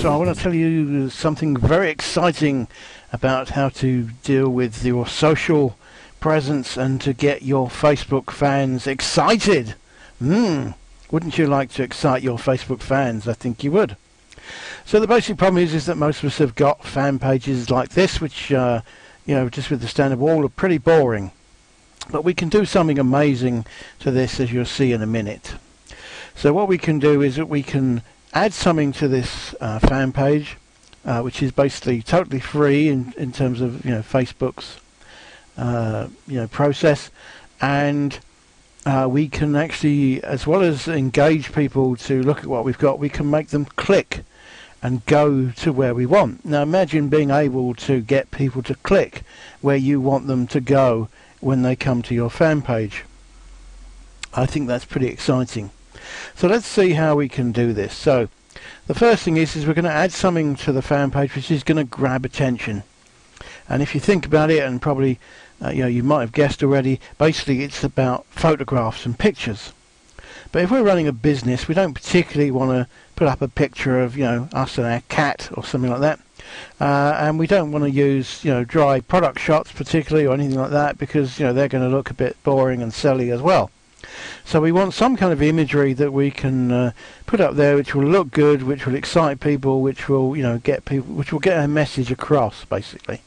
So I want to tell you something very exciting about how to deal with your social presence and to get your Facebook fans excited. Wouldn't you like to excite your Facebook fans? I think you would. So the basic problem is that most of us have got fan pages like this, which just with the standard wall are pretty boring. But we can do something amazing to this, as you'll see in a minute. So what we can do is that we can add something to this fan page, which is basically totally free in terms of Facebook's process, and we can actually, as well as engage people to look at what we've got, we can make them click and go to where we want. Now imagine being able to get people to click where you want them to go when they come to your fan page. I think that's pretty exciting. So let's see how we can do this. So the first thing is we're going to add something to the fan page which is going to grab attention. And if you think about it, and probably you might have guessed already, basically it's about photographs and pictures. But if we're running a business, we don't particularly want to put up a picture of us and our cat or something like that. And we don't want to use dry product shots particularly or anything like that, because they're going to look a bit boring and silly as well. So we want some kind of imagery that we can put up there which will look good, which will excite people, which will which will get our message across basically.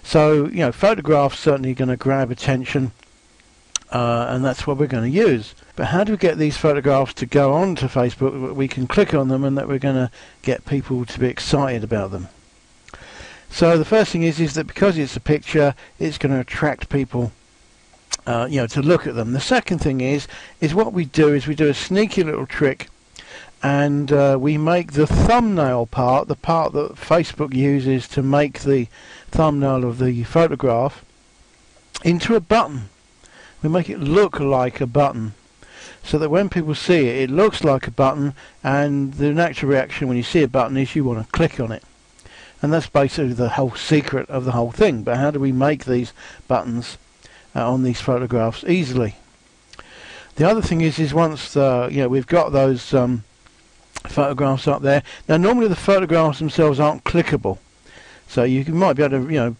So photographs certainly going to grab attention, and that's what we're going to use. But how do we get these photographs to go on to Facebook that we can click on them and that we're going to get people to be excited about them? So the first thing is that because it's a picture, it's going to attract people to look at them. The second thing is what we do is we do a sneaky little trick, and we make the thumbnail part, the part that Facebook uses to make the thumbnail of the photograph, into a button. We make it look like a button, so that when people see it, it looks like a button, and the natural reaction when you see a button is you want to click on it. And that's basically the whole secret of the whole thing. But how do we make these buttons on these photographs easily? The other thing is once we've got those photographs up there. Now normally the photographs themselves aren't clickable, so you might be able to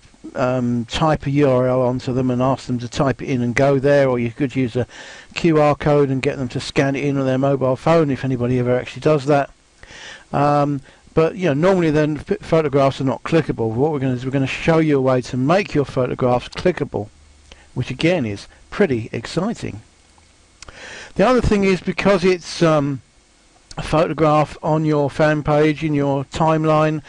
type a URL onto them and ask them to type it in and go there, or you could use a QR code and get them to scan it in on their mobile phone, if anybody ever actually does that. But normally then photographs are not clickable. What we're going to do is we're going to show you a way to make your photographs clickable, which again is pretty exciting. The other thing is, because it's a photograph on your fan page, in your timeline,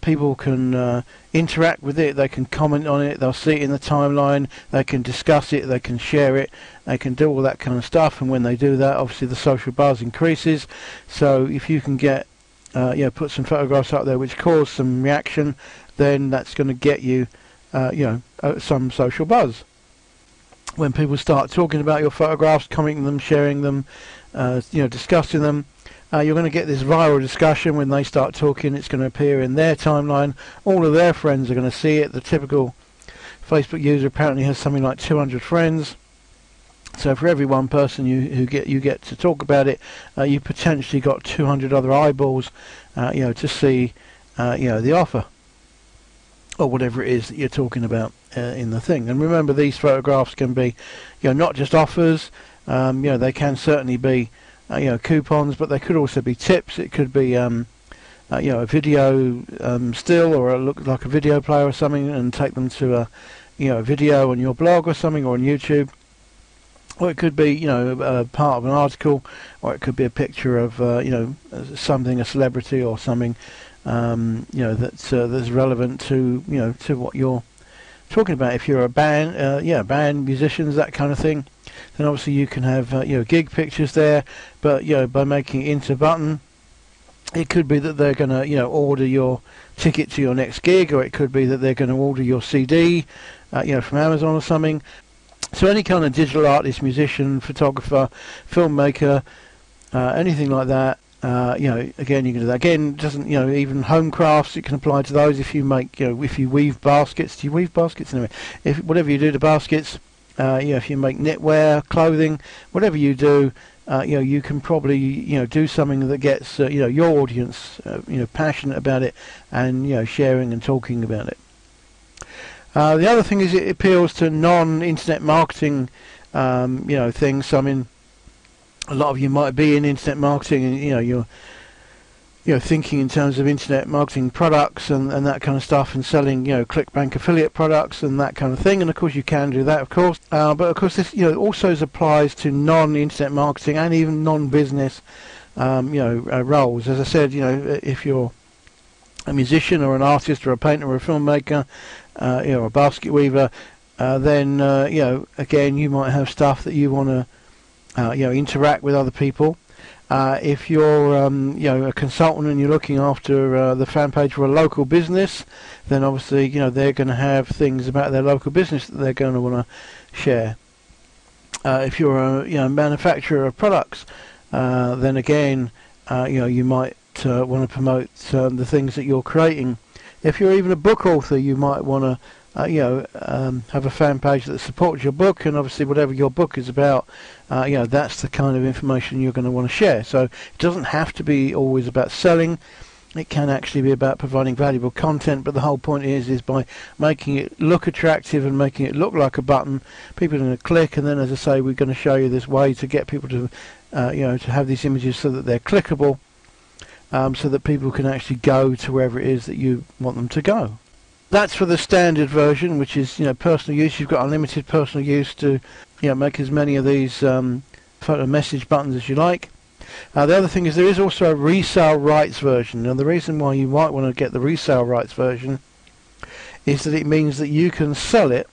people can interact with it, they can comment on it, they'll see it in the timeline, they can discuss it, they can share it, they can do all that kind of stuff, and when they do that, obviously the social buzz increases. So if you can get put some photographs up there which cause some reaction, then that's going to get you some social buzz. When people start talking about your photographs, commenting them, sharing them, discussing them, you're going to get this viral discussion. When they start talking, it's going to appear in their timeline. All of their friends are going to see it. The typical Facebook user apparently has something like 200 friends. So for every one person you get to talk about it, you potentially got 200 other eyeballs, to see the offer or whatever it is that you're talking about in the thing. And remember, these photographs can be, not just offers. They can certainly be, coupons, but they could also be tips. It could be, a video still, or look like a video player or something, and take them to a video on your blog or something, or on YouTube. Or it could be, part of an article, or it could be a picture of, something, a celebrity or something, that's relevant to, to what you're talking about. If you're a band, band, musicians, that kind of thing, then obviously you can have, gig pictures there. But, by making it into a button, it could be that they're going to, order your ticket to your next gig, or it could be that they're going to order your CD, from Amazon or something. So any kind of digital artist, musician, photographer, filmmaker, anything like that, again, you can do that. Again, doesn't, even home crafts, it can apply to those. If you make, if you weave baskets, do you weave baskets? Anyway, whatever you do to baskets, if you make knitwear, clothing, whatever you do, you can probably do something that gets your audience passionate about it, and sharing and talking about it. The other thing is it appeals to non-internet marketing things. So, I mean, a lot of you might be in internet marketing, and you're thinking in terms of internet marketing products and that kind of stuff, and selling ClickBank affiliate products and that kind of thing. And of course you can do that, of course, but of course this also applies to non-internet marketing and even non-business roles. As I said, if you're a musician or an artist or a painter or a filmmaker, or a basket weaver, then again, you might have stuff that you want to interact with other people. If you're a consultant and you're looking after the fan page for a local business, then obviously they're going to have things about their local business that they're going to want to share. If you're a manufacturer of products, then again you might want to promote the things that you're creating. If you're even a book author, you might want to have a fan page that supports your book, and obviously whatever your book is about, that's the kind of information you're going to want to share. So it doesn't have to be always about selling. It can actually be about providing valuable content, but the whole point is by making it look attractive and making it look like a button, people are going to click. And then, as I say, we're going to show you this way to get people to to have these images so that they're clickable, so that people can actually go to wherever it is that you want them to go. That's for the standard version, which is personal use. You've got unlimited personal use to make as many of these photo message buttons as you like. The other thing is there is also a resale rights version. Now the reason why you might want to get the resale rights version is that it means that you can sell it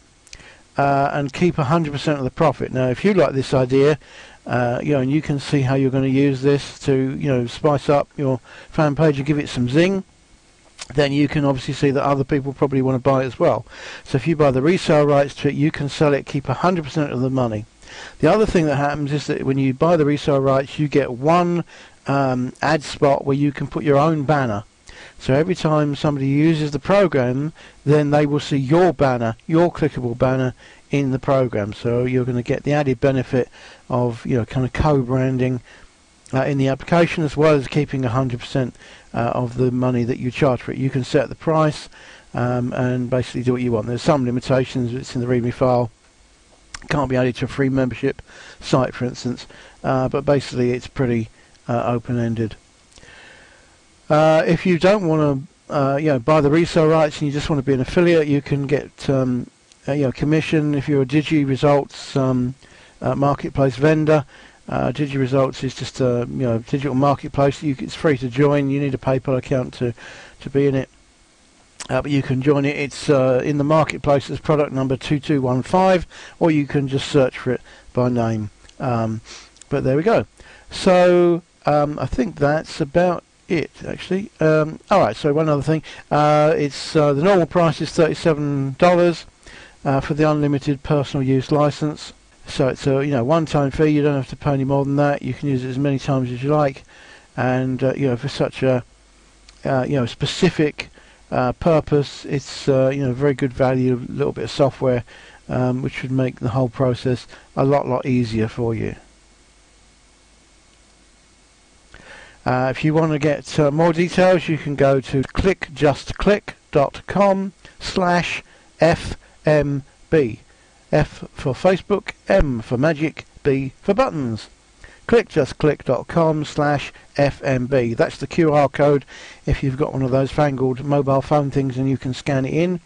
and keep 100% of the profit. Now if you like this idea, and you can see how you're going to use this to spice up your fan page and give it some zing, then you can obviously see that other people probably want to buy it as well. So if you buy the resale rights to it, you can sell it, keep 100% of the money. The other thing that happens is that when you buy the resale rights, you get one ad spot where you can put your own banner. So every time somebody uses the program, then they will see your banner, your clickable banner in the program. So you're going to get the added benefit of kind of co-branding in the application, as well as keeping 100% of the money that you charge for it. You can set the price and basically do what you want. There's some limitations. It's in the README file. Can't be added to a free membership site, for instance, but basically it's pretty open-ended. If you don't want to buy the resale rights and you just want to be an affiliate, you can get commission if you're a DigiResults marketplace vendor. DigiResults is just a digital marketplace. It's free to join. You need a PayPal account to be in it, but you can join it. It's in the marketplace as product number 2215, or you can just search for it by name. But there we go. So I think that's about it, actually. Alright, so one other thing. It's the normal price is $37 for the unlimited personal use license. So it's a one-time fee. You don't have to pay any more than that. You can use it as many times as you like, and for such a specific purpose, it's very good value. A little bit of software, which would make the whole process a lot easier for you. If you want to get more details, you can go to clickjustclick.com/FMB. F for Facebook, M for Magic, B for Buttons. clickjustclick.com/FMB. That's the QR code if you've got one of those fangled mobile phone things and you can scan it in,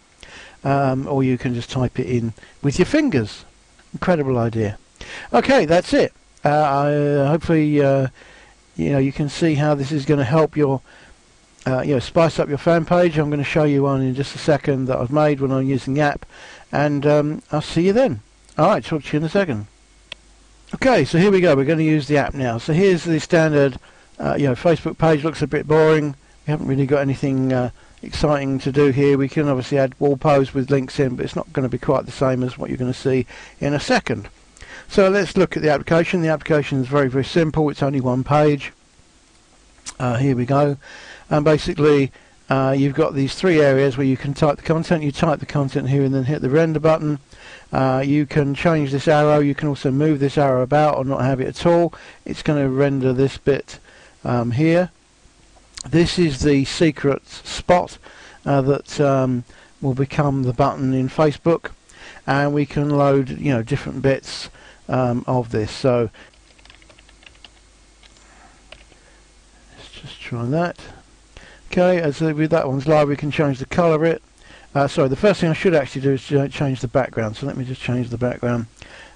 or you can just type it in with your fingers. Incredible idea. Okay, that's it. Hopefully you can see how this is going to help your spice up your fan page. I'm going to show you one in just a second that I've made when I'm using the app, and I'll see you then. Alright, talk to you in a second. Okay, so here we go. We're going to use the app now. So here's the standard Facebook page. Looks a bit boring. We haven't really got anything exciting to do here. We can obviously add wall posts with links in, but it's not going to be quite the same as what you're going to see in a second. So let's look at the application. The application is very simple. It's only one page. Here we go. And basically you've got these three areas where you can type the content. You type the content here and then hit the render button. You can change this arrow. You can also move this arrow about or not have it at all. It's going to render this bit here. This is the secret spot that will become the button in Facebook, and we can load different bits of this. So let's just try that. Okay, as with that one's live, we can change the colour of it. Sorry, the first thing I should actually do is change the background. So let me just change the background.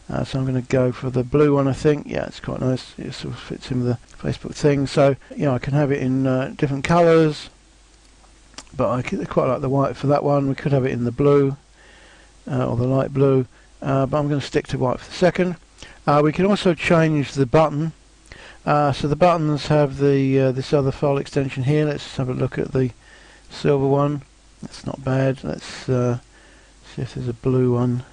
So I'm going to go for the blue one, I think. Yeah, it's quite nice. It sort of fits in with the Facebook thing. So I can have it in different colours, but I quite like the white for that one. We could have it in the blue or the light blue, but I'm going to stick to white for the second. We can also change the button. So the buttons have the this other file extension here. Let's have a look at the silver one. That's not bad. Let's see if there's a blue one.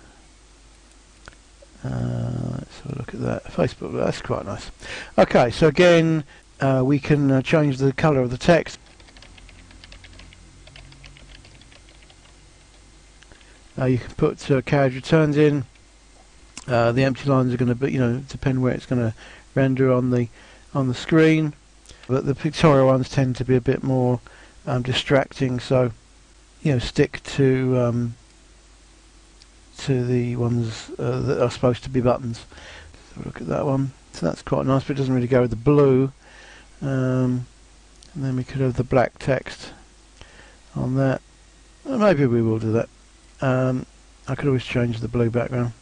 Let's have a look at that. Facebook, that's quite nice. Okay, so again, we can change the colour of the text. You can put carriage returns in. The empty lines are going to be, depend where it's going to render on the screen. But the pictorial ones tend to be a bit more distracting. So, stick to the ones that are supposed to be buttons. Let's have a look at that one. So that's quite nice, but it doesn't really go with the blue. And then we could have the black text on that. Maybe we will do that. I could always change the blue background.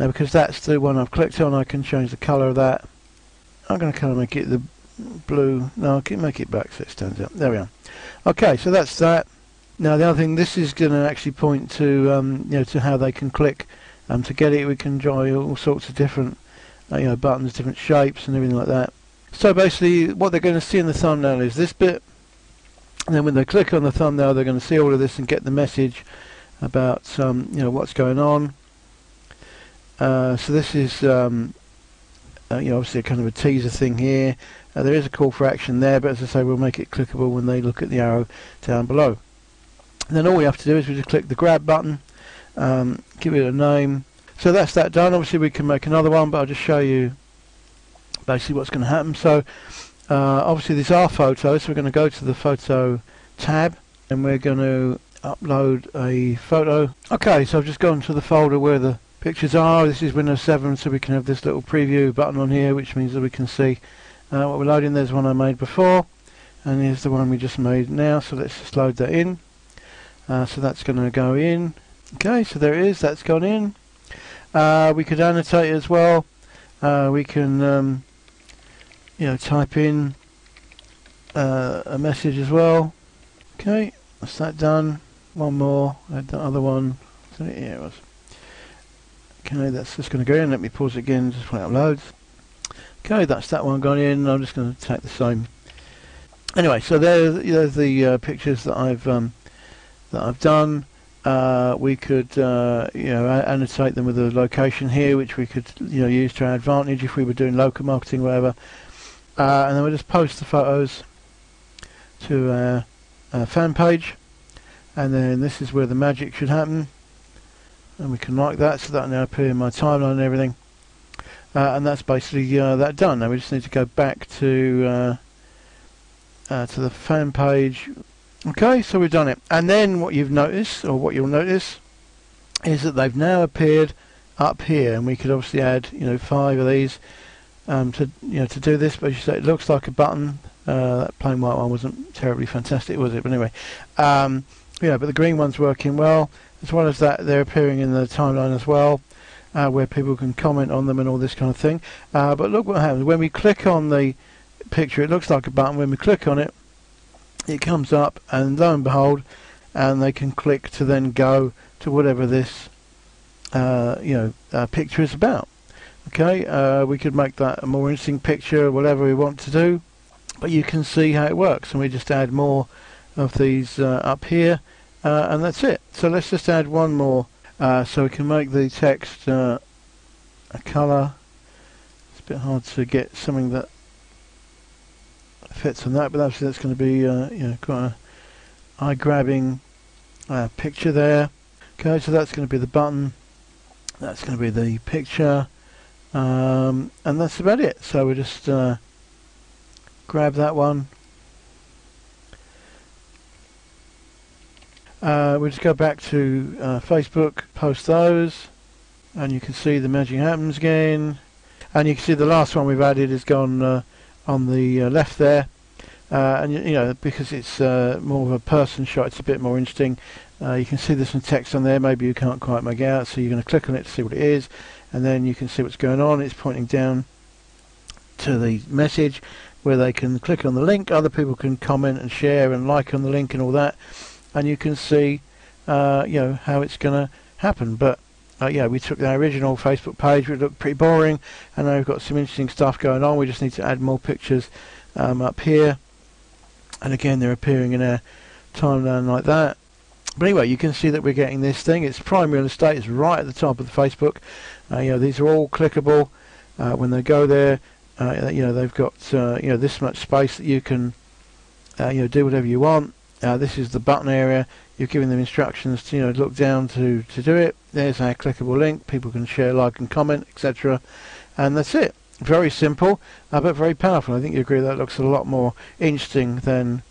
Now, because that's the one I've clicked on, I can change the colour of that. I'm going to kind of make it the blue. No, I can make it black so it stands out. There we are. Okay, so that's that. Now the other thing, this is going to actually point to to how they can click to get it. We can try all sorts of different buttons, different shapes and everything like that. So basically what they're going to see in the thumbnail is this bit, and then when they click on the thumbnail they're going to see all of this and get the message about what's going on. So this is obviously a kind of a teaser thing here. There is a call for action there, but as I say, we'll make it clickable when they look at the arrow down below. And then all we have to do is we just click the grab button, give it a name. So that's that done. Obviously we can make another one, but I'll just show you basically what's going to happen. So obviously these are photos, so we're going to go to the photo tab and we're going to upload a photo. Okay, so I've just gone to the folder where the pictures are. This is Windows 7, so we can have this little preview button on here, which means that we can see what we're loading. There's one I made before, and here's the one we just made now. So let's just load that in. So that's going to go in. Okay, so there it is. That's gone in. We could annotate as well. We can type in a message as well. Okay, that's that done. One more. Add the other one. Yeah, it was. Okay, that's just going to go in. Let me pause it again just when it uploads. Okay, that's that one gone in. I'm just going to take the same. Anyway, so there's the pictures that I've done. We could annotate them with a location here, which we could use to our advantage if we were doing local marketing, whatever. And then we'll just post the photos to our FanPage, and then this is where the magic should happen. And we can like that, so that'll now appear in my timeline and everything. And that's basically that done. Now we just need to go back to the FanPage. Okay, so we've done it. And then what you've noticed, or what you'll notice, is that they've now appeared up here, and we could obviously add 5 of these to do this. But as you say, it looks like a button. That plain white one wasn't terribly fantastic, was it? But anyway, but the green one's working well. As well as that, they're appearing in the timeline as well, where people can comment on them and all this kind of thing. But look what happens when we click on the picture. It looks like a button. When we click on it, it comes up, and lo and behold, and they can click to then go to whatever this picture is about. Okay, we could make that a more interesting picture, whatever we want to do, but you can see how it works. And we just add more of these up here, and that's it. So let's just add one more, so we can make the text a colour. It's a bit hard to get something that fits on that, but obviously that's going to be quite eye-grabbing picture there. Okay, so that's going to be the button, that's going to be the picture, and that's about it. So we just grab that one. We just go back to Facebook, post those, and you can see the magic happens again. And you can see the last one we've added is gone on the left there. And you know, because it's more of a person shot, it's a bit more interesting. You can see there's some text on there, maybe you can't quite make out, so you're going to click on it to see what it is, and then you can see what's going on. It's pointing down to the message where they can click on the link. Other people can comment and share and like on the link and all that, and you can see you know, how it's going to happen. But yeah, we took our original Facebook page, which looked pretty boring, and now we've got some interesting stuff going on. We just need to add more pictures up here, and again they're appearing in our timeline like that. But anyway, you can see that we're getting this thing. It's prime real estate. It's right at the top of the Facebook. You know, these are all clickable. When they go there, you know, they've got you know, this much space that you can you know, do whatever you want. This is the button area. You're giving them instructions to, you know, look down to do it. There's our clickable link. People can share, like, and comment, etc. And that's it. Very simple, but very powerful. I think you agree that looks a lot more interesting than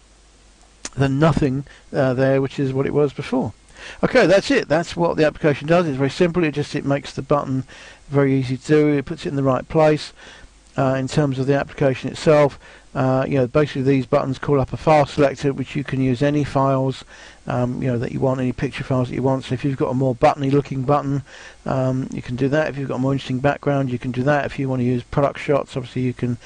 nothing there, which is what it was before. Okay, that's it. That's what the application does. It's very simple. It makes the button very easy to do. It puts it in the right place. In terms of the application itself, you know, basically these buttons call up a file selector, which you can use any files you know, that you want, any picture files that you want. So if you've got a more buttony looking button, you can do that. If you've got a more interesting background, you can do that. If you want to use product shots, obviously you can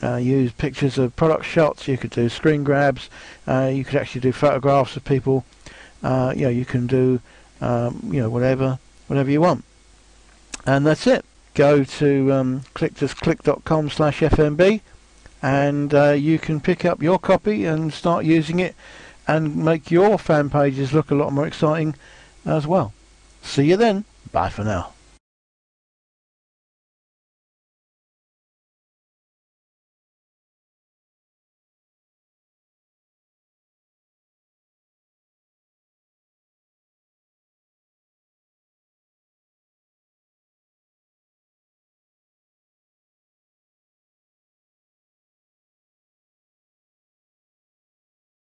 use pictures of product shots. You could do screen grabs. You could actually do photographs of people. You know, you can do you know, whatever you want, and that's it. Go to click.com/FNB, and you can pick up your copy and start using it and make your fan pages look a lot more exciting as well. See you then. Bye for now.